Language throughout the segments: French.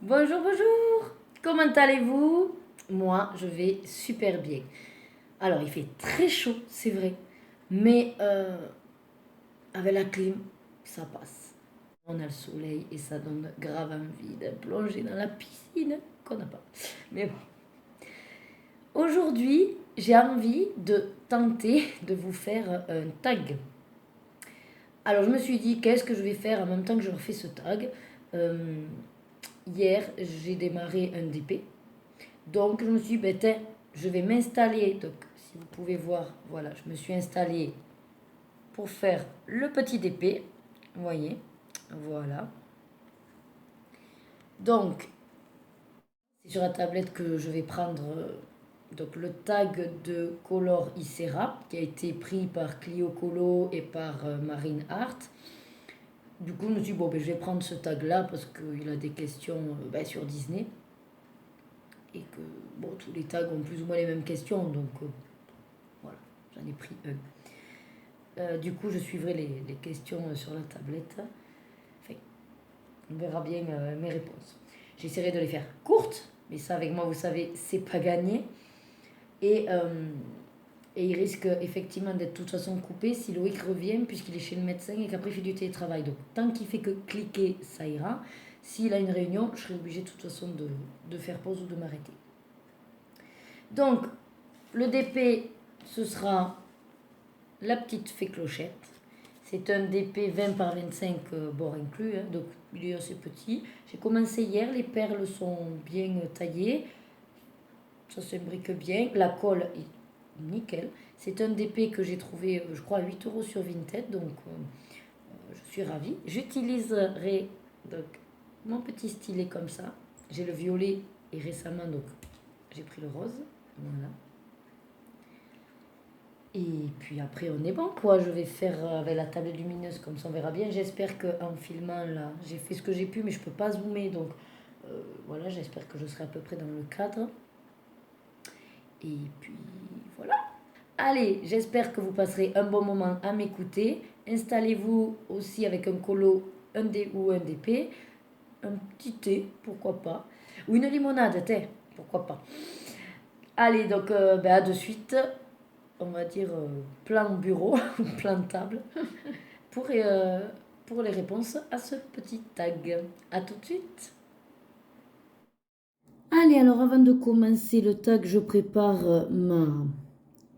Bonjour, bonjour. Comment allez-vous? Moi, je vais super bien. Alors, il fait très chaud, c'est vrai, mais avec la clim, ça passe. On a le soleil et ça donne grave envie de plonger dans la piscine qu'on n'a pas. Mais bon, aujourd'hui, j'ai envie de tenter de vous faire un tag. Alors, je me suis dit, qu'est-ce que je vais faire en même temps que je refais ce tag? Euh, Hier, j'ai démarré un DP. Donc je me suis dit, ben, tiens, je vais m'installer. Donc si vous pouvez voir, voilà, je me suis installée pour faire le petit DP. Vous voyez, voilà. Donc c'est sur la tablette que je vais prendre donc, le tag de Color Icera qui a été pris par Clio Colo et par Marine Art. Du coup, je me suis dit, bon, ben, je vais prendre ce tag-là parce qu'il a des questions ben, sur Disney. Et que, bon, tous les tags ont plus ou moins les mêmes questions. Donc, voilà, j'en ai pris un. Du coup, je suivrai les questions sur la tablette. Enfin, on verra bien mes réponses. J'essaierai de les faire courtes, mais ça, avec moi, vous savez, c'est pas gagné. Et, euh, et il risque effectivement d'être de toute façon coupé si Loïc revient, puisqu'il est chez le médecin et qu'après il fait du télétravail. Donc, tant qu'il fait que cliquer, ça ira. S'il a une réunion, je serai obligée de toute façon de faire pause ou de m'arrêter. Donc, le DP, ce sera la petite fée clochette. C'est un DP 20 par 25 bord inclus, hein, donc il est assez petit. J'ai commencé hier, les perles sont bien taillées, ça s'imbrique bien. La colle est nickel. C'est un DP que j'ai trouvé, je crois, à 8 euros sur Vinted, donc je suis ravie. J'utiliserai donc mon petit stylet comme ça. J'ai le violet et récemment, donc j'ai pris le rose. Voilà. Et puis après, on est bon, quoi. Je vais faire avec la table lumineuse, comme ça on verra bien. J'espère qu'en filmant, là, j'ai fait ce que j'ai pu, mais je peux pas zoomer. Donc voilà, j'espère que je serai à peu près dans le cadre. Et puis voilà. Allez, j'espère que vous passerez un bon moment à m'écouter. Installez-vous aussi avec un colo, un D ou un DP. Un petit thé, pourquoi pas. Ou une limonade, thé, pourquoi pas. Allez, donc ben, à de suite. On va dire, plan bureau, plan table, pour, pour les réponses à ce petit tag. À tout de suite. Allez, alors avant de commencer le tag, je prépare ma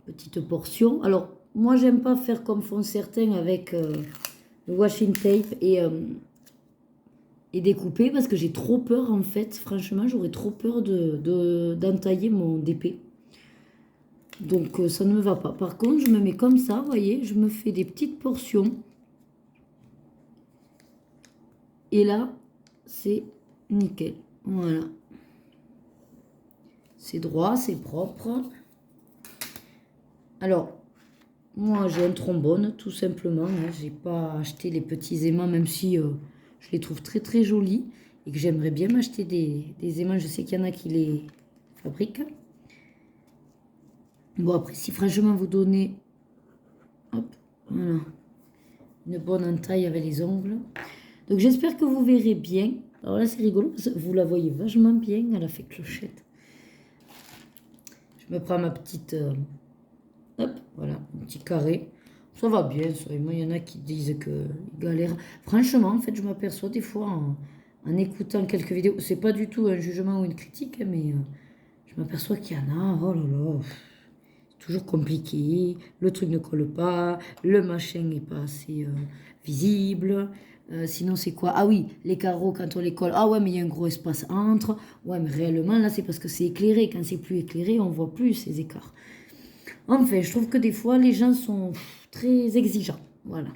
petite portion. Alors, moi, j'aime pas faire comme font certains avec le washing tape et découper parce que j'ai trop peur en fait. Franchement, j'aurais trop peur d'entailler mon DP. Donc, ça ne me va pas. Par contre, je me mets comme ça, vous voyez, je me fais des petites portions. Et là, c'est nickel. Voilà. C'est droit, c'est propre. Alors, moi, j'ai un trombone, tout simplement. Hein. J'ai pas acheté les petits aimants, même si je les trouve très très jolis. Et que j'aimerais bien m'acheter des aimants. Je sais qu'il y en a qui les fabriquent. Bon, après, si franchement vous donnez... Hop, voilà. Une bonne entaille avec les ongles. Donc, j'espère que vous verrez bien. Alors là, c'est rigolo, parce que vous la voyez vachement bien. Elle a fait clochette. Je me prends ma petite... hop, voilà, un petit carré. Ça va bien, ça. Et moi, il y en a qui disent qu'ils galèrent. Franchement, en fait, je m'aperçois des fois en écoutant quelques vidéos. C'est pas du tout un jugement ou une critique, hein, mais je m'aperçois qu'il y en a. Oh là là, c'est toujours compliqué. Le truc ne colle pas. Le machin n'est pas assez visible. Sinon, c'est quoi? Ah oui, les carreaux, quand on les colle. Ah ouais, mais il y a un gros espace entre. Ouais, mais réellement, là, c'est parce que c'est éclairé. Quand c'est plus éclairé, on voit plus ces écarts. Enfin, je trouve que des fois, les gens sont très exigeants. Voilà.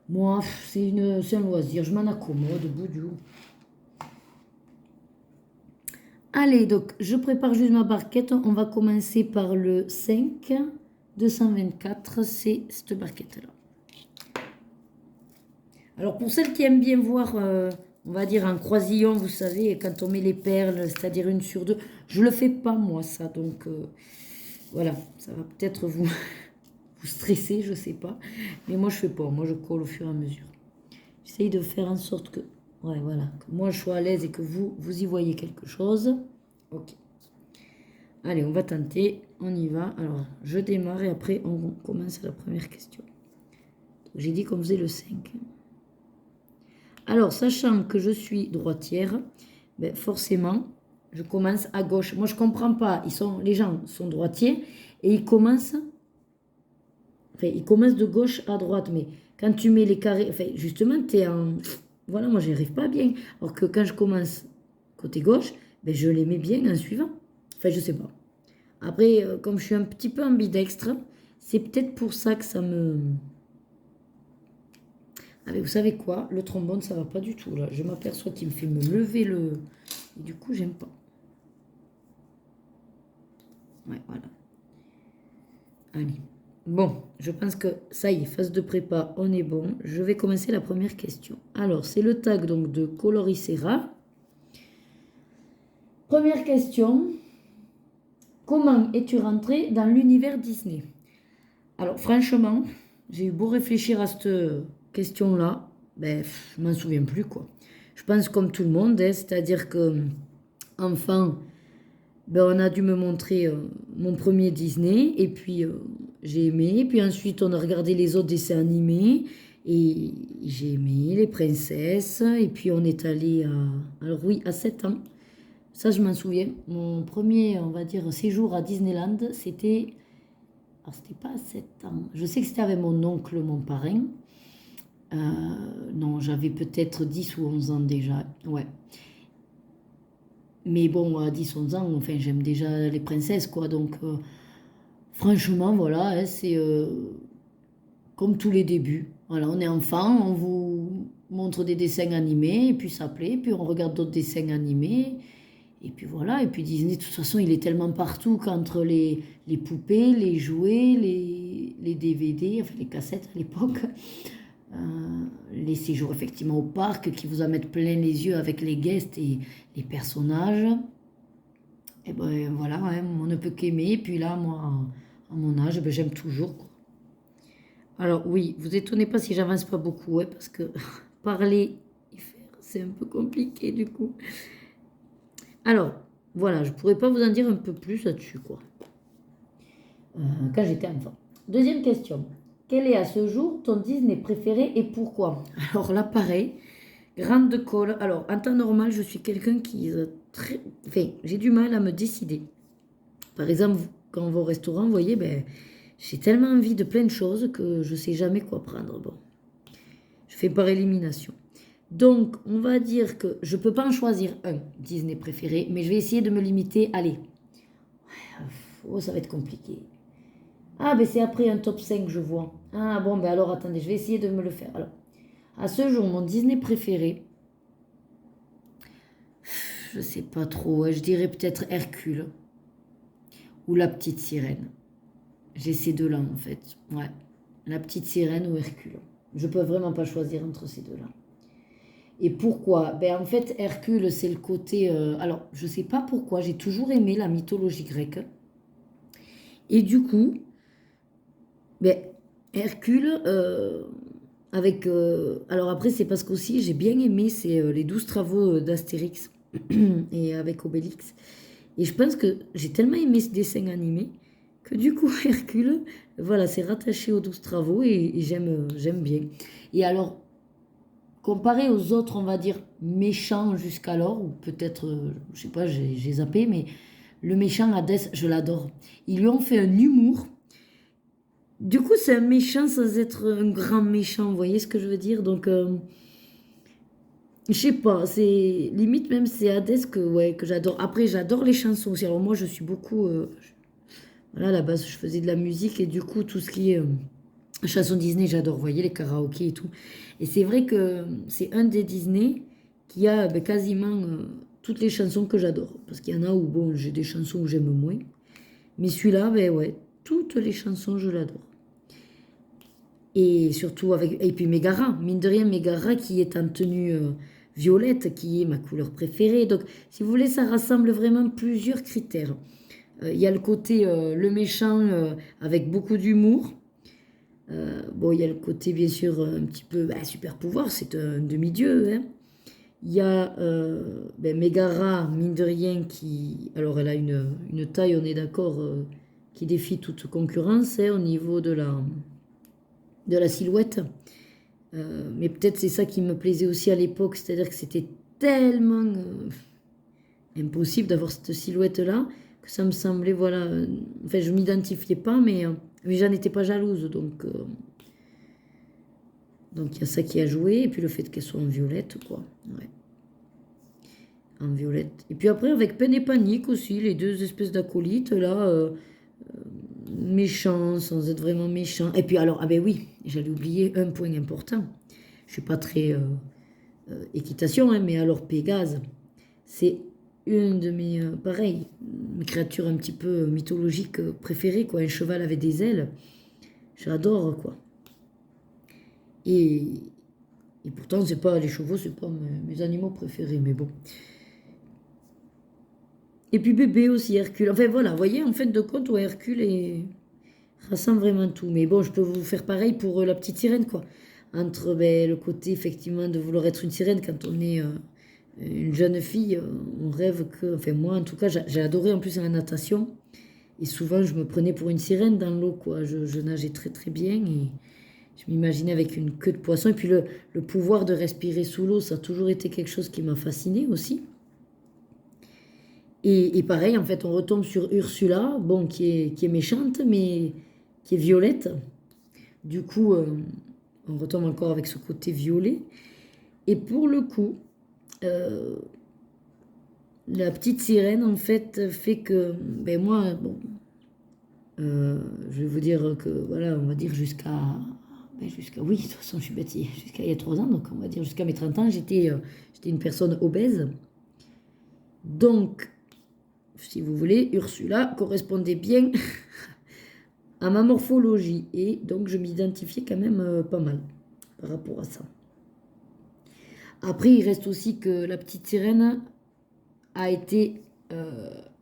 Moi, c'est un loisir. Je m'en accommode, bout. Allez, donc, je prépare juste ma barquette. On va commencer par le 5 224. C'est cette barquette-là. Alors, pour celles qui aiment bien voir, on va dire, un croisillon, vous savez, quand on met les perles, c'est-à-dire une sur deux, je le fais pas, moi, ça. Donc, voilà, ça va peut-être vous... vous stressez, je sais pas. Mais moi, je fais pas. Moi, je colle au fur et à mesure. J'essaye de faire en sorte que Ouais, voilà. Que moi, je sois à l'aise et que vous y voyez quelque chose. Ok. Allez, on va tenter. On y va. Alors, je démarre et après, on commence la première question. J'ai dit qu'on faisait le 5. Alors, sachant que je suis droitière, ben forcément, je commence à gauche. Moi, je ne comprends pas. Les gens sont droitiers et ils commencent de gauche à droite. Mais quand tu mets les carrés, enfin, justement, tu es en... Voilà, moi, j'y arrive pas bien. Alors que quand je commence côté gauche, ben, je les mets bien en suivant. Enfin, je sais pas. Après, comme je suis un petit peu ambidextre, c'est peut-être pour ça que ça me... Ah, mais vous savez quoi? Le trombone, ça va pas du tout, là. Je m'aperçois qu'il me fait me lever le... Et du coup, j'aime pas. Ouais, voilà. Allez. Bon, je pense que ça y est, phase de prépa, on est bon. Je vais commencer la première question. Alors, c'est le tag donc de Coloricera. Première question. Comment es-tu rentré dans l'univers Disney? Alors, franchement, j'ai eu beau réfléchir à cette question-là, ben, je m'en souviens plus, quoi. Je pense comme tout le monde, hein, c'est-à-dire que, enfin, ben, on a dû me montrer mon premier Disney, et puis j'ai aimé, puis ensuite on a regardé les autres dessins animés, et j'ai aimé les princesses, et puis on est allé à... Alors oui, à 7 ans, ça je m'en souviens, mon premier, on va dire, séjour à Disneyland, c'était... Alors c'était pas à 7 ans, je sais que c'était avec mon oncle, mon parrain, euh, non, j'avais peut-être 10 ou 11 ans déjà, ouais. Mais bon, à 10 11 ans, enfin, j'aime déjà les princesses, quoi, donc... franchement, voilà, hein, c'est comme tous les débuts. Voilà, on est enfant, on vous montre des dessins animés, et puis ça plaît, puis on regarde d'autres dessins animés, et puis voilà. Et puis Disney, de toute façon, il est tellement partout qu'entre les poupées, les jouets, les DVD, enfin les cassettes à l'époque, euh, les séjours effectivement au parc qui vous en mettent plein les yeux avec les guests et les personnages. Et ben voilà, hein, on ne peut qu'aimer. Et puis là, moi, à mon âge, ben, j'aime toujours, quoi. Alors oui, vous étonnez pas si j'avance pas beaucoup, ouais, parce que parler et faire, c'est un peu compliqué du coup. Alors, voilà, je pourrais pas vous en dire un peu plus là-dessus, quoi, quand j'étais enfant. Deuxième question. Quel est à ce jour ton Disney préféré et pourquoi? Alors là, pareil, grande colle. Alors, en temps normal, je suis quelqu'un qui... Enfin, j'ai du mal à me décider. Par exemple, quand on va au restaurant, vous voyez, ben, j'ai tellement envie de plein de choses que je sais jamais quoi prendre. Bon, je fais par élimination. Donc, on va dire que je ne peux pas en choisir un Disney préféré, mais je vais essayer de me limiter. Allez, oh, ça va être compliqué. Ah, ben c'est après un top 5, je vois. Ah, bon, ben alors attendez, je vais essayer de me le faire. Alors, à ce jour, mon Disney préféré, je sais pas trop, je dirais peut-être Hercule ou La Petite Sirène. J'ai ces deux-là en fait. Ouais, La Petite Sirène ou Hercule. Je peux vraiment pas choisir entre ces deux-là. Et pourquoi? Ben en fait, Hercule, c'est le côté... alors, je sais pas pourquoi, j'ai toujours aimé la mythologie grecque. Et du coup, ben, Hercule, avec... alors après, c'est parce qu'aussi, j'ai bien aimé les 12 travaux d'Astérix et avec Obélix. Et je pense que j'ai tellement aimé ce dessin animé que du coup, Hercule, voilà, c'est rattaché aux 12 travaux et j'aime bien. Et alors, comparé aux autres, on va dire, méchants jusqu'alors, ou peut-être, je sais pas, j'ai zappé, mais le méchant Hadès, je l'adore. Ils lui ont fait un humour. Du coup, c'est un méchant sans être un grand méchant, vous voyez ce que je veux dire? Donc, je sais pas, c'est limite même c'est Hadès que, ouais, que j'adore. Après, j'adore les chansons aussi. Alors moi, je suis beaucoup... voilà, à la base, je faisais de la musique et du coup, tout ce qui est... chansons Disney, j'adore, vous voyez, les karaokés et tout. Et c'est vrai que c'est un des Disney qui a ben, quasiment toutes les chansons que j'adore. Parce qu'il y en a où, bon, j'ai des chansons où j'aime moins. Mais celui-là, ben ouais, toutes les chansons, je l'adore. Et surtout avec... Et puis Megara, mine de rien, Megara qui est en tenue violette, qui est ma couleur préférée. Donc, si vous voulez, ça rassemble vraiment plusieurs critères. Il y a le côté, le méchant avec beaucoup d'humour. Bon, il y a le côté, bien sûr, un petit peu bah, super pouvoir, c'est un demi-dieu, hein. Il y a Megara, mine de rien, qui... Alors, elle a une taille, on est d'accord, qui défie toute concurrence au niveau de la silhouette. Mais peut-être c'est ça qui me plaisait aussi à l'époque, c'est-à-dire que c'était tellement impossible d'avoir cette silhouette-là que ça me semblait, voilà... enfin, je m'identifiais pas, mais j'en étais pas jalouse, donc il y a ça qui a joué, et puis le fait qu'elle soit en violette, quoi. Ouais. En violette. Et puis après, avec Peine et Panique aussi, les deux espèces d'acolytes, là, méchants, sans être vraiment méchants. Et puis alors, ah ben oui, j'allais oublier un point important. Je suis pas très équitation, hein, mais alors Pégase, c'est une de mes, pareil, mes créatures un petit peu mythologiques préférées, quoi. Un cheval avec des ailes, j'adore, quoi. Et, et pourtant, c'est pas les chevaux, c'est pas mes animaux préférés, mais bon. Et puis bébé aussi, Hercule. Enfin voilà, vous voyez, en fait de compte, ouais, Hercule rassemble vraiment tout. Mais bon, je peux vous faire pareil pour la petite sirène, quoi. Entre le côté, effectivement, de vouloir être une sirène quand on est une jeune fille, on rêve que... Enfin, moi, en tout cas, j'ai adoré en plus la natation. Et souvent, je me prenais pour une sirène dans l'eau, quoi. Je nageais très, très bien et je m'imaginais avec une queue de poisson. Et puis le pouvoir de respirer sous l'eau, ça a toujours été quelque chose qui m'a fascinée aussi. Et pareil, en fait, on retombe sur Ursula, bon, qui est méchante, mais qui est violette. Du coup, on retombe encore avec ce côté violet. Et pour le coup, euh, la petite sirène, en fait que, ben moi, bon, je vais vous dire que, voilà, on va dire oui, de toute façon, je suis bâtie jusqu'à il y a 3 ans, donc on va dire jusqu'à mes 30 ans, j'étais une personne obèse. Donc, si vous voulez, Ursula correspondait bien à ma morphologie. Et donc, je m'identifiais quand même pas mal par rapport à ça. Après, il reste aussi que la petite sirène a été...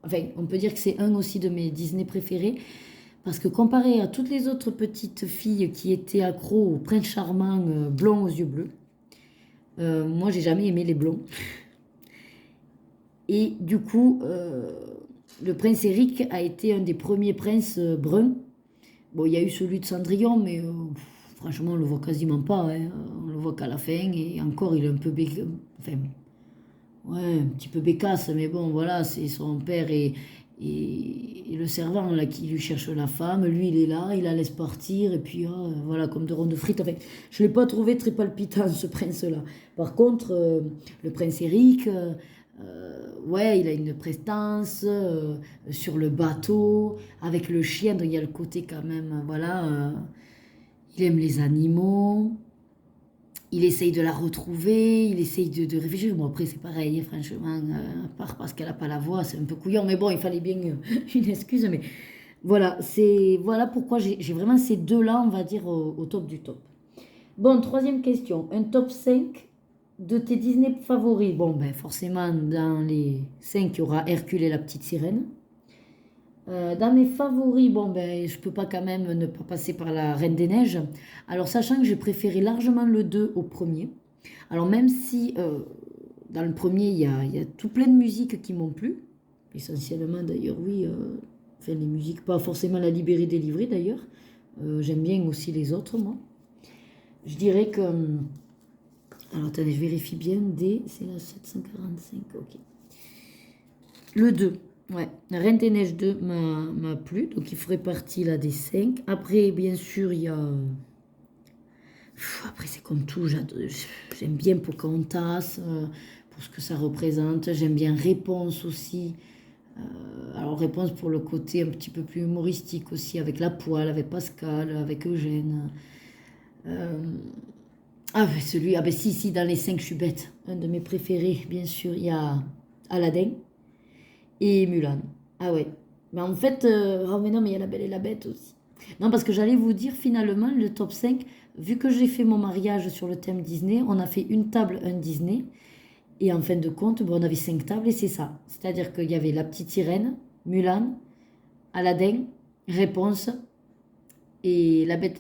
enfin, on peut dire que c'est un aussi de mes Disney préférés. Parce que comparé à toutes les autres petites filles qui étaient accros au prince charmant blond aux yeux bleus, moi, j'ai jamais aimé les blonds. Et du coup, le prince Eric a été un des premiers princes bruns. Bon, il y a eu celui de Cendrillon, mais franchement, on le voit quasiment pas, hein. On le voit qu'à la fin, et encore, il est un peu enfin, ouais, un petit peu bécasse, mais bon, voilà, c'est son père et le servant là qui lui cherche la femme. Lui, il est là, il la laisse partir, et puis voilà, comme de rondes de frites. Enfin, je ne l'ai pas trouvé très palpitant, ce prince-là. Par contre, le prince Eric, ouais, il a une prestance sur le bateau, avec le chien, donc il y a le côté quand même, voilà, il aime les animaux, il essaye de la retrouver, il essaye de réfléchir. Bon, après, c'est pareil, franchement, à part parce qu'elle n'a pas la voix, c'est un peu couillon, mais bon, il fallait bien une excuse, mais voilà pourquoi j'ai vraiment ces deux-là, on va dire, au top du top. Bon, troisième question, un top 5 de tes Disney favoris. Bon, ben forcément, dans les 5, il y aura Hercule et la petite sirène. Dans mes favoris, bon, ben, je peux pas quand même ne pas passer par la Reine des Neiges. Alors, sachant que j'ai préféré largement le 2 au premier. Alors, même si dans le premier, il y a tout plein de musiques qui m'ont plu. Essentiellement, d'ailleurs, oui. Enfin, les musiques, pas forcément La Libérée délivrée, d'ailleurs. J'aime bien aussi les autres, moi. Je dirais que... Alors, attendez, je vérifie bien. C'est la 745, ok. Le 2. Ouais, la Reine des Neiges 2 m'a plu, donc il ferait partie là des 5. Après, bien sûr, il y a... Après, c'est comme tout, j'aime bien Pocahontas, pour ce que ça représente. J'aime bien Réponse aussi. Alors, Réponse pour le côté un petit peu plus humoristique aussi, avec La Poêle, avec Pascal, avec Eugène. Ah, ben celui, ah ben si, dans les 5, je suis bête. Un de mes préférés, bien sûr, il y a Aladdin et Mulan. Ah ouais. Mais en fait, oh mais non, mais il y a La Belle et la Bête aussi. Non, parce que j'allais vous dire finalement, le top 5, vu que j'ai fait mon mariage sur le thème Disney, on a fait une table, un Disney. Et en fin de compte, bon, on avait 5 tables et c'est ça. C'est-à-dire qu'il y avait La Petite Sirène, Mulan, Aladdin, Réponse et La Belle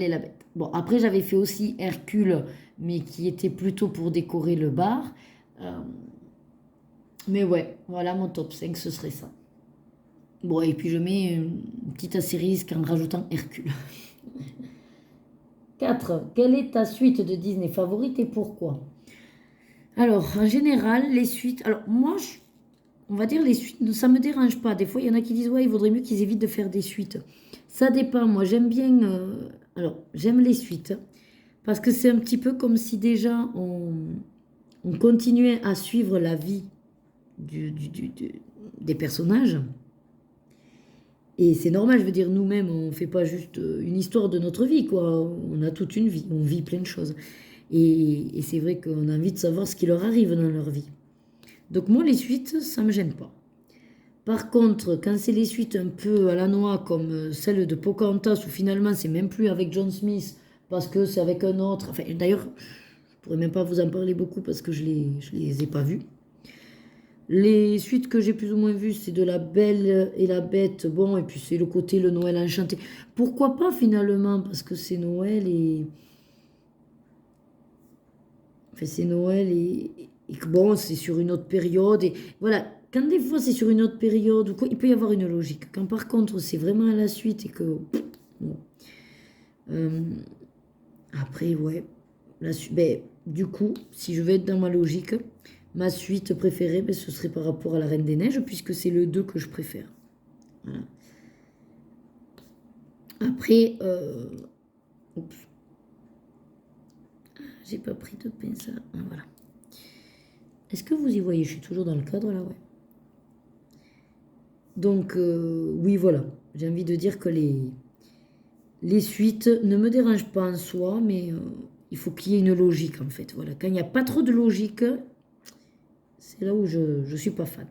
et la Bête. Bon, après, j'avais fait aussi Hercule, mais qui était plutôt pour décorer le bar. Euh, mais ouais, voilà mon top 5, ce serait ça. Bon, et puis je mets une petite astérisque en rajoutant Hercule. 4. Quelle est ta suite de Disney favorite et pourquoi? Alors, en général, les suites. Alors, moi, on va dire les suites, ça me dérange pas. Des fois, il y en a qui disent, ouais, il vaudrait mieux qu'ils évitent de faire des suites. Ça dépend. Moi, j'aime bien. Alors, j'aime les suites. Parce que c'est un petit peu comme si déjà on continuait à suivre la vie des personnages. Et c'est normal, je veux dire, nous-mêmes, on ne fait pas juste une histoire de notre vie, quoi. On a toute une vie, on vit plein de choses. Et c'est vrai qu'on a envie de savoir ce qui leur arrive dans leur vie. Donc moi, les suites, ça ne me gêne pas. Par contre, quand c'est les suites un peu à la noix, comme celle de Pocahontas, où finalement, c'est même plus avec John Smith, parce que c'est avec un autre. Enfin, d'ailleurs, je pourrais même pas vous en parler beaucoup parce que je les ai pas vus. Les suites que j'ai plus ou moins vues, c'est de La Belle et la Bête. Bon, et puis c'est le côté le Noël enchanté. Pourquoi pas finalement? Parce que c'est Noël et. Enfin, c'est Noël et que bon, c'est sur une autre période. Et voilà, quand des fois c'est sur une autre période, ou quoi, il peut y avoir une logique. Quand par contre c'est vraiment à la suite et que. Bon. Euh, après, ouais. Ben, du coup, si je vais être dans ma logique, ma suite préférée, ben, ce serait par rapport à La Reine des Neiges, puisque c'est le 2 que je préfère. Voilà. Après, oups, j'ai pas pris de pince. Ah, voilà. Est-ce que vous y voyez? Je suis toujours dans le cadre là, ouais. Donc, oui, voilà. J'ai envie de dire que les suites ne me dérangent pas en soi, mais il faut qu'il y ait une logique en fait. Voilà. Quand il n'y a pas trop de logique, c'est là où je ne suis pas fan.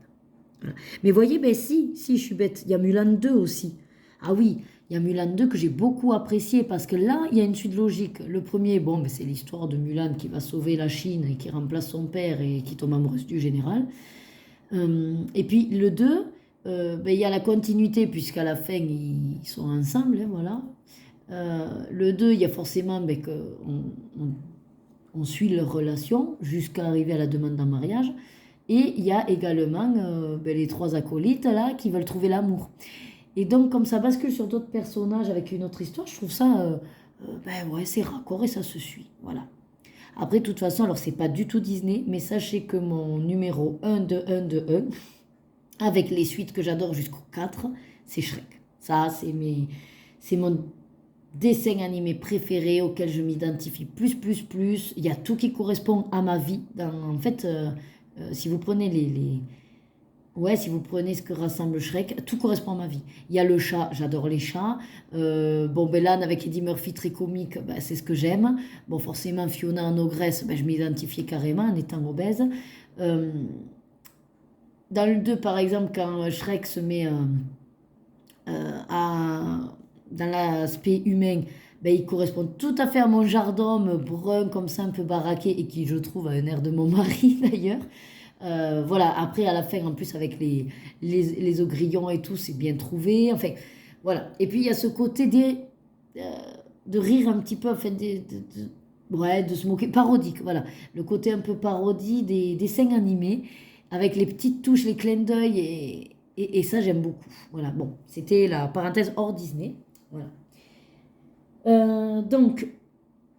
Voilà. Mais voyez, ben si, je suis bête. Il y a Mulan 2 aussi. Ah oui, il y a Mulan 2 que j'ai beaucoup apprécié parce que là, il y a une suite logique. Le premier, bon, ben, c'est l'histoire de Mulan qui va sauver la Chine et qui remplace son père et qui tombe amoureuse du général. Et puis le 2, ben, il y a la continuité puisqu'à la fin, ils sont ensemble, hein, voilà. Le 2, il y a forcément ben, on suit leur relation jusqu'à arriver à la demande en mariage. Et il y a également ben, les trois acolytes là qui veulent trouver l'amour. Et donc, comme ça bascule sur d'autres personnages avec une autre histoire, je trouve ça, ben ouais, c'est raccord et ça se suit. Voilà. Après, de toute façon, alors c'est pas du tout Disney, mais sachez que mon numéro 1 de 1 de 1, avec les suites que j'adore jusqu'au 4, c'est Shrek. Ça, c'est mon dessin animé préféré auquel je m'identifie plus. Il y a tout qui correspond à ma vie. En fait, si vous prenez ouais, si vous prenez ce que rassemble Shrek, tout correspond à ma vie. Il y a le chat, j'adore les chats. Bon, Bellane avec Eddie Murphy, très comique, ben, c'est ce que j'aime. Bon, forcément, Fiona en ogresse, ben, je m'identifiais carrément en étant obèse. Euh, dans le 2, par exemple, quand Shrek se met dans l'aspect humain, ben, il correspond tout à fait à mon genre d'homme brun, comme ça, un peu baraqué, et qui, je trouve, a un air de mon mari, d'ailleurs. Voilà, après, à la fin, en plus, avec les ogrillons et tout, c'est bien trouvé. Enfin, voilà. Et puis, il y a ce côté de rire un petit peu, en fait, ouais, de se moquer, parodique, voilà. Le côté un peu parodie des dessins animés, avec les petites touches, les clins d'œil, et ça, j'aime beaucoup. Voilà, bon, c'était la parenthèse hors Disney. Voilà. Donc,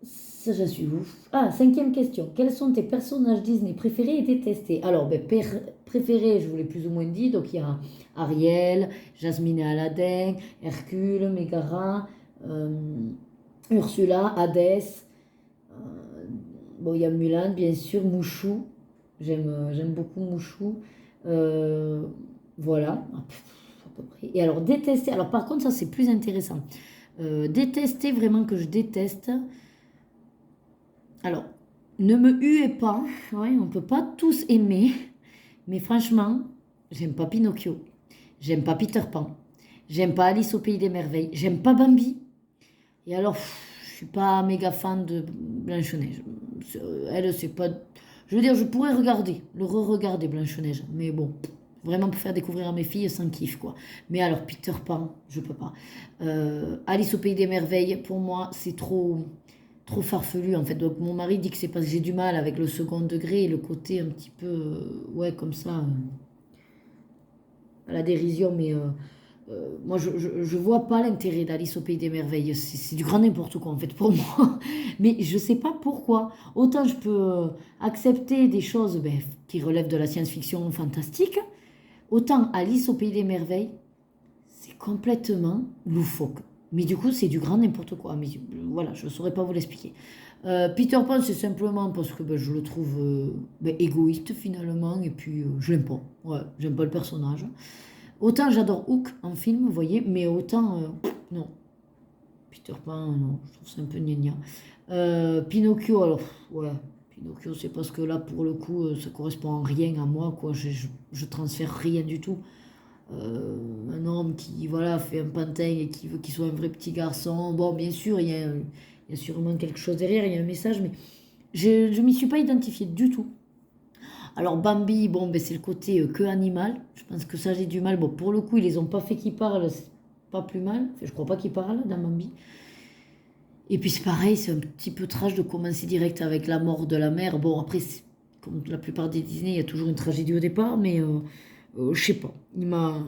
ça, je suis ouf. Ah, cinquième question. Quels sont tes personnages Disney préférés et détestés? Alors, ben, préférés, je vous l'ai plus ou moins dit. Donc, il y a Ariel, Jasmine et Aladdin, Hercule, Mégara, Ursula, Hadès. euh, bon, il y a Mulan, bien sûr, Mouchou. J'aime beaucoup Mouchou. Euh, voilà, à peu près. Et alors, détester. Alors, par contre, ça, c'est plus intéressant. Détester, vraiment que je déteste. Alors, ne me huez pas, ouais, on ne peut pas tous aimer, mais franchement, j'aime pas Pinocchio, j'aime pas Peter Pan, j'aime pas Alice au Pays des Merveilles, j'aime pas Bambi, et alors, je suis pas méga fan de Blanche-Neige. Elle, c'est pas. Je veux dire, je pourrais regarder, le re-regarder Blanche-Neige, mais bon, vraiment pour faire découvrir à mes filles, sans kiff, quoi. Mais alors, Peter Pan, je peux pas. Alice au Pays des Merveilles, pour moi, c'est trop. trop farfelu en fait. Donc mon mari dit que c'est parce que j'ai du mal avec le second degré et le côté un petit peu, ouais, comme ça, à la dérision, mais moi je vois pas l'intérêt d'Alice au Pays des Merveilles. C'est du grand n'importe quoi en fait pour moi. Mais je sais pas pourquoi. Autant je peux accepter des choses ben, qui relèvent de la science-fiction fantastique, autant Alice au Pays des Merveilles, c'est complètement loufoque. Mais du coup, c'est du grand n'importe quoi. Mais voilà, je ne saurais pas vous l'expliquer. Peter Pan, c'est simplement parce que ben, je le trouve ben, égoïste finalement. Et puis, je l'aime pas. Ouais, j'aime pas le personnage. Autant j'adore Hook en film, vous voyez, mais autant, non. Peter Pan, non, je trouve ça un peu gnagna. Pinocchio, alors, ouais. Pinocchio, c'est parce que là, pour le coup, ça correspond en rien à moi, quoi. Je transfère rien du tout. Un homme qui voilà fait un pantin et qui veut qu'il soit un vrai petit garçon. Bon, bien sûr, il y a sûrement quelque chose derrière, il y a un message, mais je ne m'y suis pas identifiée du tout. Alors Bambi, bon, ben, c'est le côté que animal. Je pense que ça, j'ai du mal. Bon, pour le coup, ils les ont pas fait qu'ils parlent, c'est pas plus mal. Enfin, je crois pas qu'ils parlent dans Bambi. Et puis c'est pareil, c'est un petit peu trash de commencer direct avec la mort de la mère. Bon, après, comme la plupart des Disney, il y a toujours une tragédie au départ, mais je sais pas. Il m'a.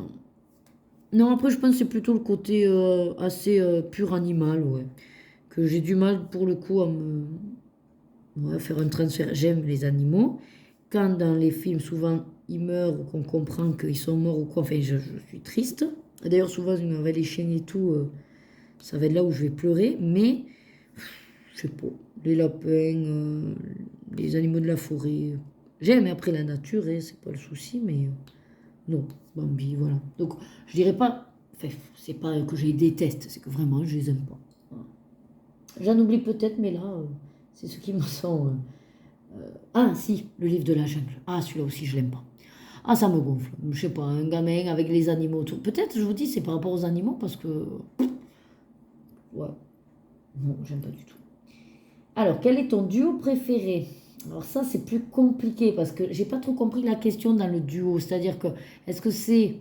Non, après, je pense que c'est plutôt le côté assez pur animal, ouais. Que j'ai du mal, pour le coup, ouais, faire un transfert. J'aime les animaux. Quand dans les films, souvent, ils meurent ou qu'on comprend qu'ils sont morts ou quoi, enfin, je suis triste. D'ailleurs, souvent, avec les chiens et tout, ça va être là où je vais pleurer. Mais, je sais pas, les lapins, les animaux de la forêt. J'aime après la nature, hein, c'est pas le souci, mais non, Bambi, voilà. Donc, je dirais pas, enfin, c'est pas que je les déteste, c'est que vraiment, je les aime pas. Voilà. J'en oublie peut-être, mais là, c'est ce qui me sont. Ah, si, le livre de la jungle. Ah, celui-là aussi, je l'aime pas. Ah, ça me gonfle. Je sais pas, un gamin avec les animaux autour. Peut-être, je vous dis, c'est par rapport aux animaux, parce que. Ouais, non, j'aime pas du tout. Alors, quel est ton duo préféré? Alors ça, c'est plus compliqué parce que j'ai pas trop compris la question dans le duo. C'est-à-dire que, est-ce que c'est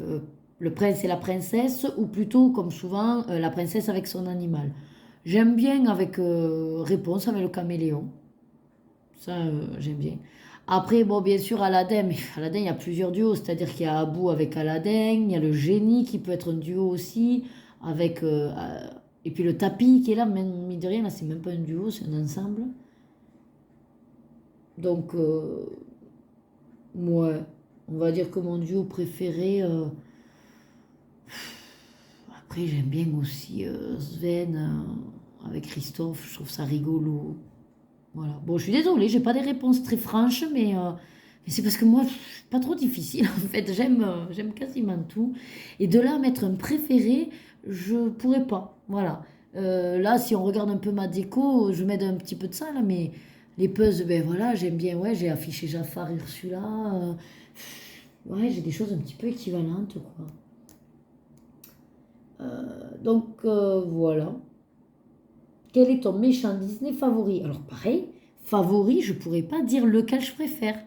euh, le prince et la princesse ou plutôt, comme souvent, la princesse avec son animal? J'aime bien avec Réponse avec le caméléon. Ça, j'aime bien. Après, bon, bien sûr, Aladdin, mais Aladdin, il y a plusieurs duos. C'est-à-dire qu'il y a Abou avec Aladdin, il y a le génie qui peut être un duo aussi, avec, et puis le tapis qui est là, même, mine de rien, là, c'est même pas un duo, c'est un ensemble. Donc, ouais, on va dire que mon duo préféré. Après, j'aime bien aussi Sven avec Christophe, je trouve ça rigolo. Voilà. Bon, je suis désolée, j'ai pas des réponses très franches, mais c'est parce que moi, c'est pas trop difficile en fait. J'aime quasiment tout. Et de là à mettre un préféré, je pourrais pas. Voilà. Là, si on regarde un peu ma déco, je mets un petit peu de ça là, mais les puzzles, ben voilà, j'aime bien. Ouais, j'ai affiché Jafar, Ursula. Ouais, j'ai des choses un petit peu équivalentes, quoi. Donc voilà. Quel est ton méchant Disney favori? Alors pareil, favori, je pourrais pas dire lequel je préfère.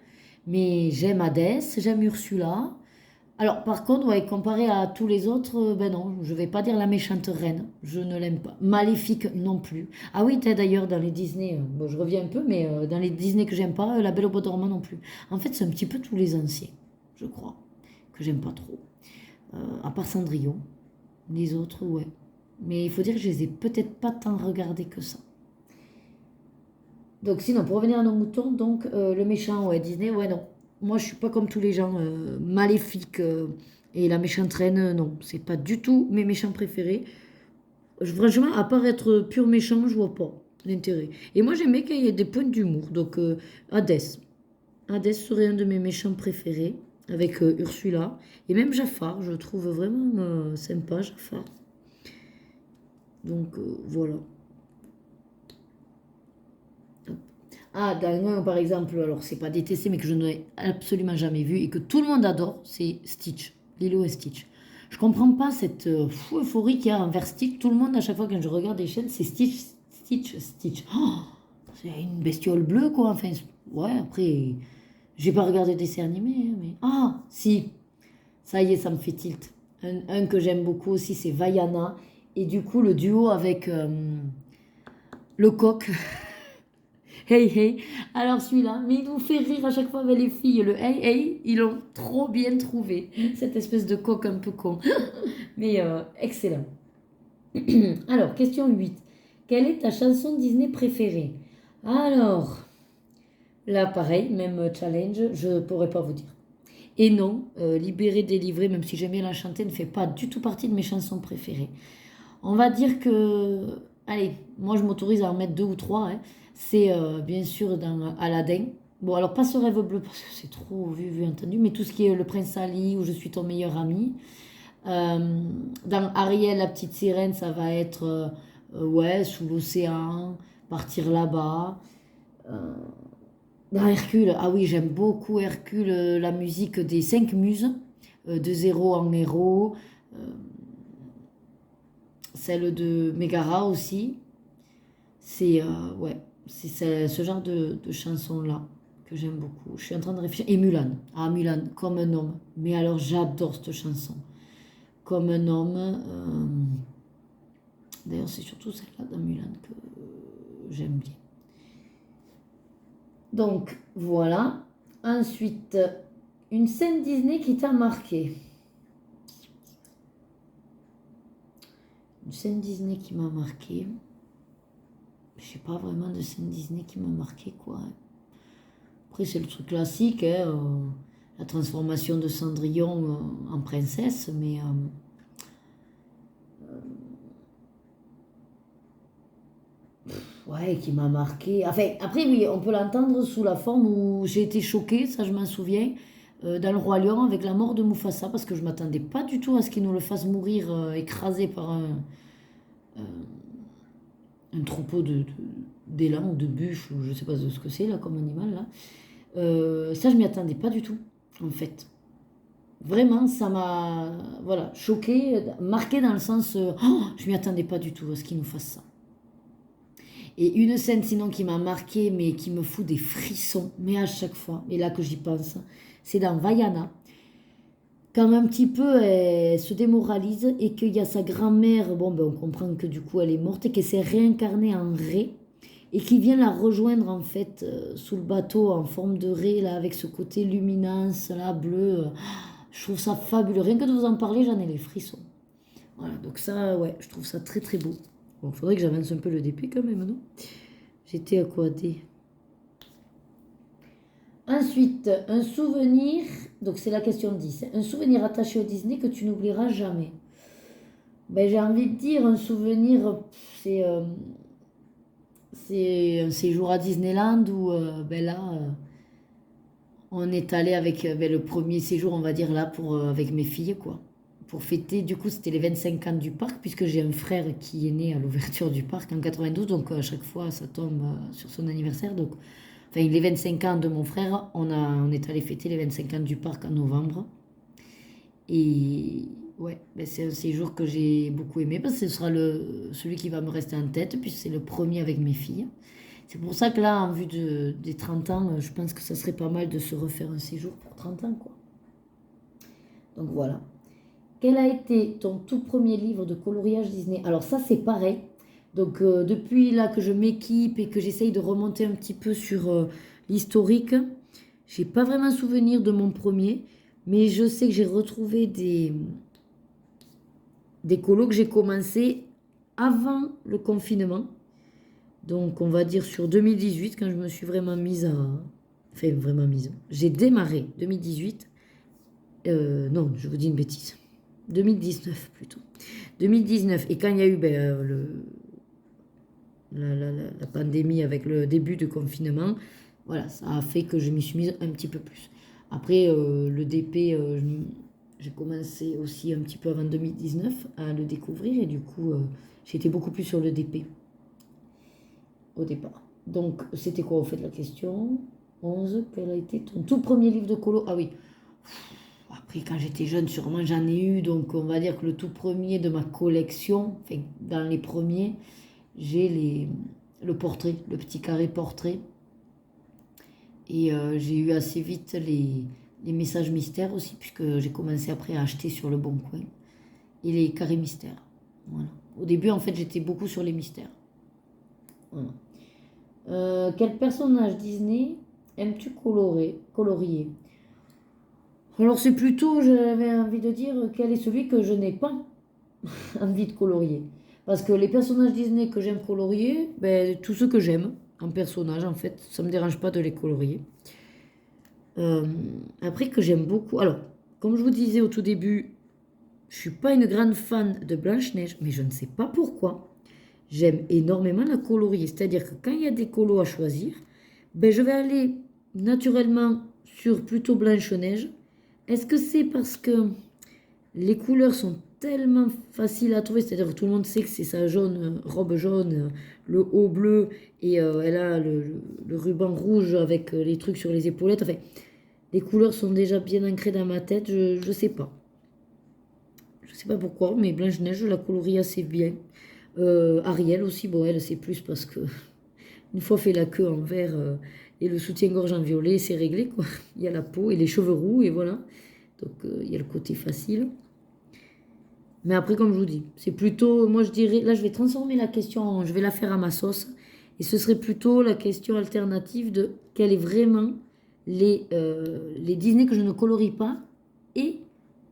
Mais j'aime Hadès, j'aime Ursula. Alors par contre, ouais, comparé à tous les autres, ben non, je vais pas dire la méchante reine. Je ne l'aime pas. Maléfique non plus. Ah oui, t'as d'ailleurs dans les Disney, bon je reviens un peu, mais dans les Disney que j'aime pas, La Belle au bois dormant non plus. En fait, c'est un petit peu tous les anciens, je crois, que j'aime pas trop. À part Cendrillon. Les autres, ouais. Mais il faut dire que je les ai peut-être pas tant regardés que ça. Donc sinon, pour revenir à nos moutons, donc le méchant, ouais, Disney, ouais, non. Moi, je suis pas comme tous les gens maléfiques et la méchante reine, non. C'est pas du tout mes méchants préférés. Franchement, à part être pur méchant, je vois pas l'intérêt. Et moi, j'aimais qu'il y ait des points d'humour. Donc, Hadès. Hadès serait un de mes méchants préférés, avec Ursula. Et même Jafar, je trouve vraiment sympa, Jafar. Donc, voilà. Ah, dans un, par exemple, alors c'est pas détesté, mais que je n'ai absolument jamais vu et que tout le monde adore, c'est Stitch, Lilo et Stitch. Je comprends pas cette euphorie qu'il y a envers Stitch. Tout le monde, à chaque fois que je regarde des chaînes, c'est Stitch, Stitch, Stitch. Oh, c'est une bestiole bleue, quoi. Enfin, ouais, après, j'ai pas regardé des dessins animés, hein, mais. Ah, si, ça y est, ça me fait tilt. Un que j'aime beaucoup aussi, c'est Vaiana. Et du coup, le duo avec. Le coq. Hey hey. Alors celui-là, mais il nous fait rire à chaque fois avec les filles. Le hey hey, ils l'ont trop bien trouvé. Cette espèce de coq un peu con. Mais excellent. Alors, question 8. Quelle est ta chanson Disney préférée? Alors, là pareil, même challenge, je ne pourrais pas vous dire. Et non, Libéré, délivré, même si j'aime bien la chanter, ne fait pas du tout partie de mes chansons préférées. On va dire que, allez, moi je m'autorise à en mettre deux ou trois, hein. C'est bien sûr dans Aladdin. Bon, alors pas ce rêve bleu parce que c'est trop vu, entendu, mais tout ce qui est Le Prince Ali ou Je suis ton meilleur ami. Dans Ariel, la petite sirène, ça va être ouais, Sous l'océan, Partir là-bas. Euh, Dans Hercule, ah oui, j'aime beaucoup Hercule, la musique des cinq muses, de Zéro en héros, euh, celle de Megara aussi. C'est ouais, c'est ce genre de chanson-là que j'aime beaucoup. Je suis en train de réfléchir. Et Mulan. Ah, Mulan, comme un homme. Mais alors, j'adore cette chanson. Comme un homme. D'ailleurs, c'est surtout celle-là dans Mulan que j'aime bien. Donc, voilà. Ensuite, une scène Disney qui t'a marqué. Une scène Disney qui m'a marqué. Je sais pas vraiment de scène Disney qui m'a marqué, quoi. Après, c'est le truc classique, hein, la transformation de Cendrillon en princesse, mais ouais, qui m'a marqué. Enfin, après, oui, on peut l'entendre sous la forme où j'ai été choquée, ça je m'en souviens, dans Le Roi Lion avec la mort de Mufasa, parce que je m'attendais pas du tout à ce qu'il nous le fasse mourir écrasé par un troupeau d'élans ou de bûches, ou je sais pas ce que c'est là comme animal là. Ça, je m'y attendais pas du tout, en fait. Vraiment, ça m'a voilà, choqué, marqué dans le sens oh, je m'y attendais pas du tout à ce qu'il nous fasse ça. Et une scène sinon qui m'a marqué mais qui me fout des frissons, mais à chaque fois, et là que j'y pense, c'est dans Vaiana. Quand un petit peu elle se démoralise et qu'il y a sa grand-mère, bon ben on comprend que du coup elle est morte et qu'elle s'est réincarnée en raie et qui vient la rejoindre en fait sous le bateau en forme de raie là avec ce côté luminance là bleu. Je trouve ça fabuleux. Rien que de vous en parler, j'en ai les frissons. Voilà, donc ça, ouais, je trouve ça très très beau. Bon, il faudrait que j'avance un peu le DP quand même, non? J'étais à quoi D. Ensuite, un souvenir, donc c'est la question 10. Un souvenir attaché au Disney que tu n'oublieras jamais. Ben, j'ai envie de dire un souvenir, c'est un séjour à Disneyland où ben là, on est allé avec ben, le premier séjour, on va dire là, pour, avec mes filles, quoi. Pour fêter, du coup, c'était les 25 ans du parc, puisque j'ai un frère qui est né à l'ouverture du parc en 92, donc à chaque fois, ça tombe sur son anniversaire. Donc, enfin, les 25 ans de mon frère, on est allé fêter les 25 ans du parc en novembre. Et ouais, ben, c'est un séjour que j'ai beaucoup aimé, parce que ce sera celui qui va me rester en tête, puisque c'est le premier avec mes filles. C'est pour ça que là, en vue des 30 ans, je pense que ça serait pas mal de se refaire un séjour pour 30 ans, quoi. Donc voilà. Quel a été ton tout premier livre de coloriage Disney? Alors ça, c'est pareil. Donc depuis là que je m'équipe et que j'essaye de remonter un petit peu sur l'historique, j'ai pas vraiment souvenir de mon premier, mais je sais que j'ai retrouvé des colos que j'ai commencé avant le confinement. Donc on va dire sur 2018, quand je me suis vraiment mise à... Enfin, vraiment mise. J'ai démarré 2018. Non, je vous dis une bêtise. 2019 plutôt. 2019. Et quand il y a eu ben, la pandémie avec le début du confinement, voilà, ça a fait que je m'y suis mise un petit peu plus. Après, le DP, j'ai commencé aussi un petit peu avant 2019 à le découvrir et du coup, j'étais beaucoup plus sur le DP au départ. Donc, c'était quoi au fait la question 11. Quel a été ton tout premier livre de colo? Ah oui. Après, quand j'étais jeune, sûrement j'en ai eu. Donc, on va dire que le tout premier de ma collection, enfin, dans les premiers, j'ai le portrait, le petit carré portrait. Et j'ai eu assez vite les messages mystères aussi, puisque j'ai commencé après à acheter sur le Bon Coin. Et les carrés mystères. Voilà. Au début, en fait, j'étais beaucoup sur les mystères. Voilà. Quel personnage Disney aimes-tu colorier? Alors c'est plutôt, j'avais envie de dire, quel est celui que je n'ai pas envie de colorier. Parce que les personnages Disney que j'aime colorier, ben, tous ceux que j'aime en personnage, en fait, ça me dérange pas de les colorier. Euh, Après que j'aime beaucoup. Alors, comme je vous disais au tout début, je suis pas une grande fan de Blanche-Neige, mais je ne sais pas pourquoi. J'aime énormément la colorier. C'est-à-dire que quand il y a des colos à choisir, ben, je vais aller naturellement sur plutôt Blanche-Neige. Est-ce que c'est parce que les couleurs sont tellement faciles à trouver, c'est-à-dire que tout le monde sait que c'est sa jaune, robe jaune, le haut bleu, et elle a le ruban rouge avec les trucs sur les épaulettes. Enfin, les couleurs sont déjà bien ancrées dans ma tête, je sais pas. Je sais pas pourquoi, mais Blanche-Neige, je la colorie assez bien. Ariel aussi, bon, elle, c'est plus parce que une fois fait la queue en vert et le soutien-gorge en violet, c'est réglé, quoi. Il y a la peau et les cheveux roux, et voilà. Donc, il y a le côté facile. Mais après, comme je vous dis, c'est plutôt, moi je dirais, là je vais transformer la question, je vais la faire à ma sauce. Et ce serait plutôt la question alternative de quel est vraiment les Disney que je ne colorie pas et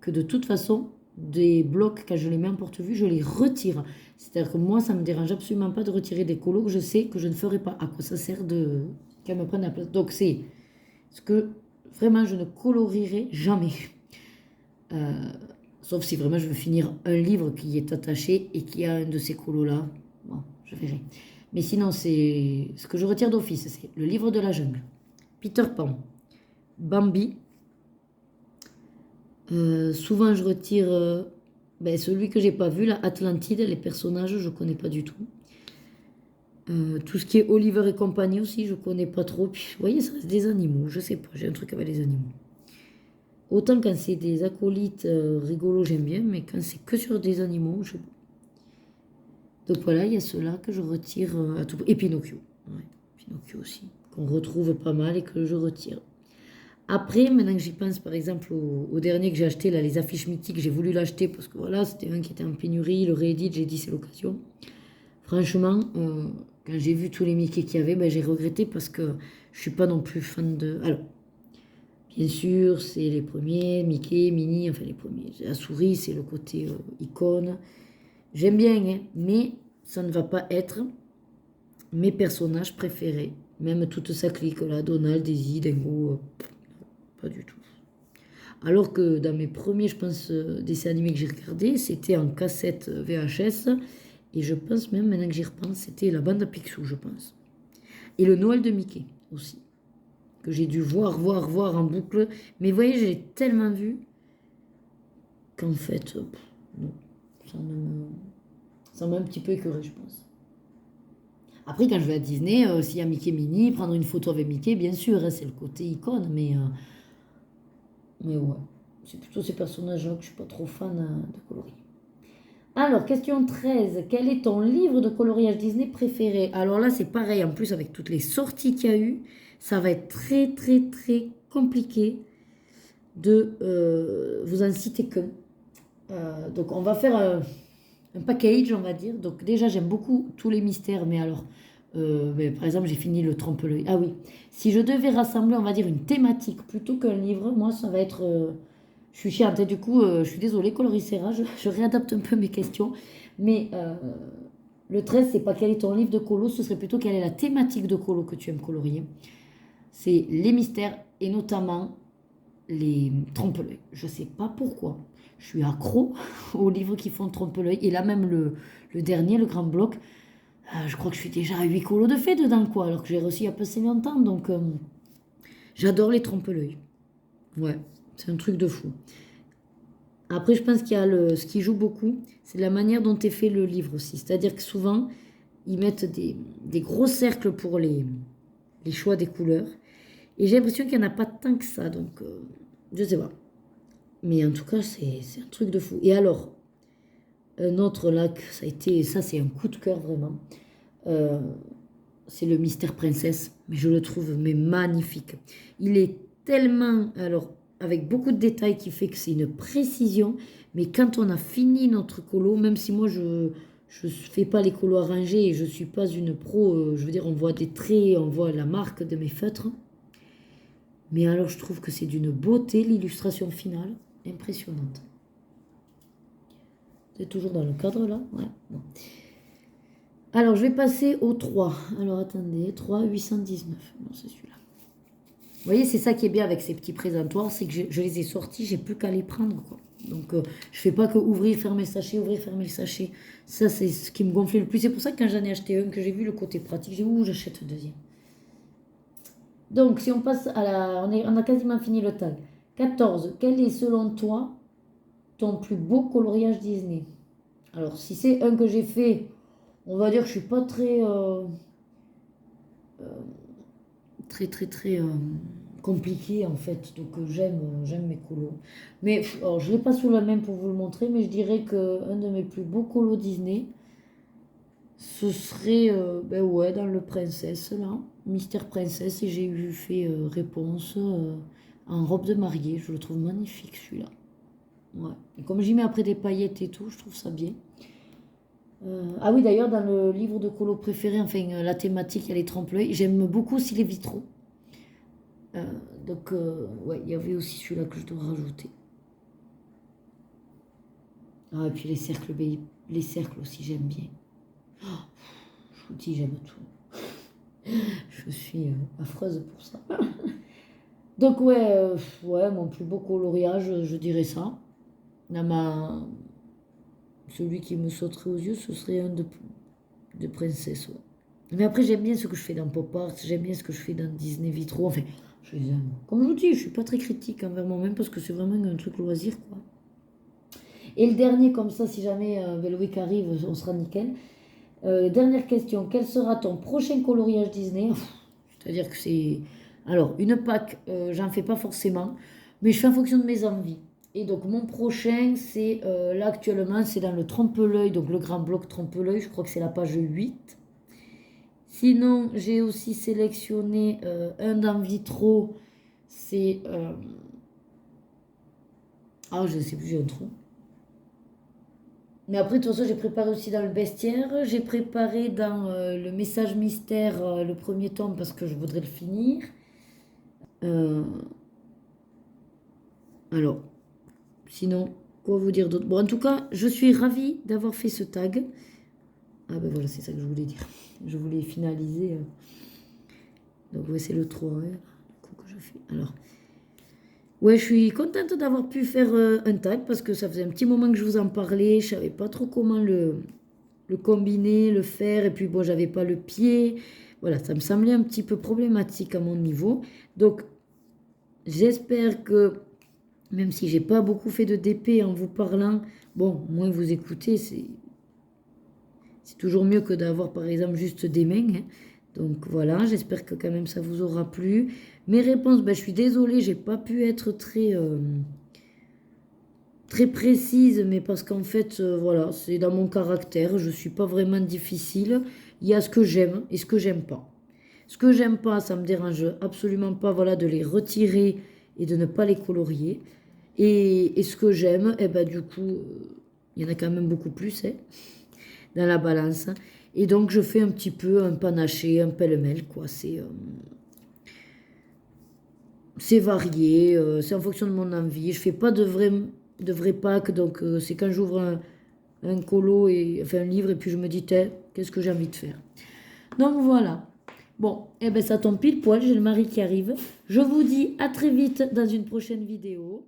que de toute façon, des blocs, quand je les mets en porte-vue, je les retire. C'est-à-dire que moi, ça me dérange absolument pas de retirer des colos que je sais que je ne ferai pas. À quoi ça sert de qu'elles me prennent la place? Donc c'est ce que vraiment je ne colorierai jamais. Euh, Sauf si vraiment je veux finir un livre qui est attaché et qui a un de ces colos-là. Bon, je verrai. Mais sinon, c'est ce que je retire d'office, c'est le livre de la jungle, Peter Pan, Bambi. Souvent, je retire ben, celui que j'ai pas vu, la Atlantide. Les personnages, je connais pas du tout. Tout ce qui est Oliver et compagnie aussi, je connais pas trop. Puis, vous voyez, ça reste des animaux. Je sais pas, j'ai un truc avec les animaux. Autant quand c'est des acolytes rigolos, j'aime bien, mais quand c'est que sur des animaux, je sais pas. Donc voilà, il y a ceux-là que je retire à tout prix. Et Pinocchio. Ouais, Pinocchio aussi, qu'on retrouve pas mal et que je retire. Après, maintenant que j'y pense, par exemple, au dernier que j'ai acheté, là, les affiches mythiques, j'ai voulu l'acheter parce que voilà, c'était un qui était en pénurie, le réédite, j'ai dit c'est l'occasion. Franchement, quand j'ai vu tous les Mickey qu'il y avait, ben, j'ai regretté parce que je suis pas non plus fan de. Alors, bien sûr, c'est les premiers, Mickey, Minnie, enfin les premiers. La souris, c'est le côté icône. J'aime bien, hein, mais ça ne va pas être mes personnages préférés. Même toute sa clique là, Donald, Daisy, Dingo, pas du tout. Alors que dans mes premiers, je pense, dessins animés que j'ai regardés, c'était en cassette VHS. Et je pense même, maintenant que j'y repense, c'était la bande à Picsou, je pense. Et le Noël de Mickey aussi, que j'ai dû voir en boucle. Mais vous voyez, j'ai tellement vu qu'en fait, non, ça m'a un petit peu écœuré, je pense. Après, quand je vais à Disney, s'il y a Mickey Minnie, prendre une photo avec Mickey, bien sûr, hein, c'est le côté icône, mais ouais, c'est plutôt ces personnages-là que je suis pas trop fan de coloris. Alors, question 13. Quel est ton livre de coloriage Disney préféré? Alors là, c'est pareil, en plus avec toutes les sorties qu'il y a eu, ça va être très très très compliqué de vous en citer qu'un. Donc on va faire un package, on va dire. Donc déjà, j'aime beaucoup tous les mystères, mais alors, mais par exemple, j'ai fini le trompe-l'œil. Ah oui, si je devais rassembler, on va dire, une thématique plutôt qu'un livre, moi, ça va être... je suis chiante, et du coup, je suis désolée, Coloricera, je réadapte un peu mes questions. Mais le 13, c'est pas quel est ton livre de colo, ce serait plutôt quelle est la thématique de colo que tu aimes colorier. C'est les mystères, et notamment les trompe-l'œil. Je sais pas pourquoi. Je suis accro aux livres qui font trompe-l'œil. Et là, même le dernier, le grand bloc, je crois que je suis déjà à 8 colos de fait dedans, quoi. Alors que j'ai reçu il y a pas si longtemps. Donc, j'adore les trompe-l'œil. Ouais, c'est un truc de fou. Après, je pense qu'il y a ce qui joue beaucoup, c'est la manière dont est fait le livre aussi. C'est-à-dire que souvent, ils mettent des gros cercles pour les choix des couleurs. Et j'ai l'impression qu'il n'y en a pas tant que ça. Donc, je sais pas. Mais en tout cas, c'est un truc de fou. Et alors, un autre là, ça a été, ça c'est un coup de cœur vraiment. Euh, c'est le Mystère Princesse, mais je le trouve mais magnifique. Il est tellement, alors avec beaucoup de détails qui fait que c'est une précision, mais quand on a fini notre colo, même si moi Je ne fais pas les colos arrangés et je ne suis pas une pro. Je veux dire, on voit des traits, on voit la marque de mes feutres. Mais alors, je trouve que c'est d'une beauté, l'illustration finale. Impressionnante. C'est toujours dans le cadre, là? Ouais. Bon. Alors, je vais passer au 3. Alors, attendez. 3, 819. Non, c'est celui-là. Vous voyez, c'est ça qui est bien avec ces petits présentoirs. C'est que je les ai sortis, j'ai plus qu'à les prendre, quoi. Donc, je fais pas que ouvrir, fermer le sachet, ouvrir, fermer le sachet. Ça, c'est ce qui me gonflait le plus. C'est pour ça que quand j'en ai acheté un, que j'ai vu le côté pratique, j'ai dit, ouh, j'achète le deuxième. Donc, si on passe à la... On a quasiment fini le tag. 14. Quel est, selon toi, ton plus beau coloriage Disney? Alors, si c'est un que j'ai fait, on va dire que je suis pas très... très compliqué en fait. Donc j'aime mes colos. Mais alors, je l'ai pas sous la main pour vous le montrer, mais je dirais que un de mes plus beaux colos Disney, ce serait ben ouais, dans le Princesse là, Mystère Princesse, et j'ai eu fait réponse en robe de mariée. Je le trouve magnifique celui-là. Ouais. Et comme j'y mets après des paillettes et tout, je trouve ça bien. Ah oui, d'ailleurs, dans le livre de colo préféré, enfin la thématique, il y a les trompe-l'œil. J'aime beaucoup aussi les vitraux. Donc, ouais, il y avait aussi celui-là que je dois rajouter. Ah, et puis les cercles aussi, j'aime bien. Oh, je vous dis, j'aime tout. Je suis affreuse pour ça. Donc, ouais, ouais, mon plus beau coloriage, je dirais ça. Celui qui me sauterait aux yeux, ce serait un de princesse. Ouais. Mais après, j'aime bien ce que je fais dans Pop Art, j'aime bien ce que je fais dans Disney Vitro. Enfin, je les aime. Comme je vous dis, je suis pas très critique envers moi-même parce que c'est vraiment un truc loisir, quoi. Et le dernier, comme ça, si jamais le week arrive, on sera nickel. Dernière question, quel sera ton prochain coloriage Disney? C'est-à-dire que c'est... Alors, une Pâques, j'en fais pas forcément, mais je fais en fonction de mes envies. Et donc, mon prochain, c'est là actuellement, c'est dans le trompe-l'œil, donc le grand bloc trompe-l'œil, je crois que c'est la page 8. Sinon, j'ai aussi sélectionné un dans Vitro, c'est... Ah, je ne sais plus, j'ai un trou. Mais après, de toute façon, j'ai préparé aussi dans le bestiaire. J'ai préparé dans le message mystère, le premier tome, parce que je voudrais le finir. Euh, Alors, sinon, quoi vous dire d'autre? Bon, en tout cas, je suis ravie d'avoir fait ce tag. Ah ben voilà, c'est ça que je voulais dire. Je voulais finaliser. Donc, ouais, c'est le 3 hein, que je fais. Alors, ouais, je suis contente d'avoir pu faire un tag parce que ça faisait un petit moment que je vous en parlais. Je savais pas trop comment le combiner, le faire. Et puis, bon, j'avais pas le pied. Voilà, ça me semblait un petit peu problématique à mon niveau. Donc, j'espère que, même si j'ai pas beaucoup fait de DP en vous parlant, bon, moins vous écoutez, c'est toujours mieux que d'avoir, par exemple, juste des mains. Hein. Donc, voilà, j'espère que quand même ça vous aura plu. Mes réponses, ben, je suis désolée, j'ai pas pu être très précise, mais parce qu'en fait, voilà, c'est dans mon caractère, je suis pas vraiment difficile. Il y a ce que j'aime et ce que j'aime pas. Ce que j'aime pas, ça me dérange absolument pas, voilà, de les retirer et de ne pas les colorier. Et ce que j'aime, eh ben, du coup, il y en a quand même beaucoup plus hein, dans la balance. Et donc, je fais un petit peu un panaché, un pêle-mêle, quoi. C'est varié, c'est en fonction de mon envie. Je fais pas de vrai pack, donc c'est quand j'ouvre un colo, enfin un livre, et puis je me dis, qu'est-ce que j'ai envie de faire. Donc voilà. Bon, eh ben ça tombe pile poil, j'ai le mari qui arrive. Je vous dis à très vite dans une prochaine vidéo.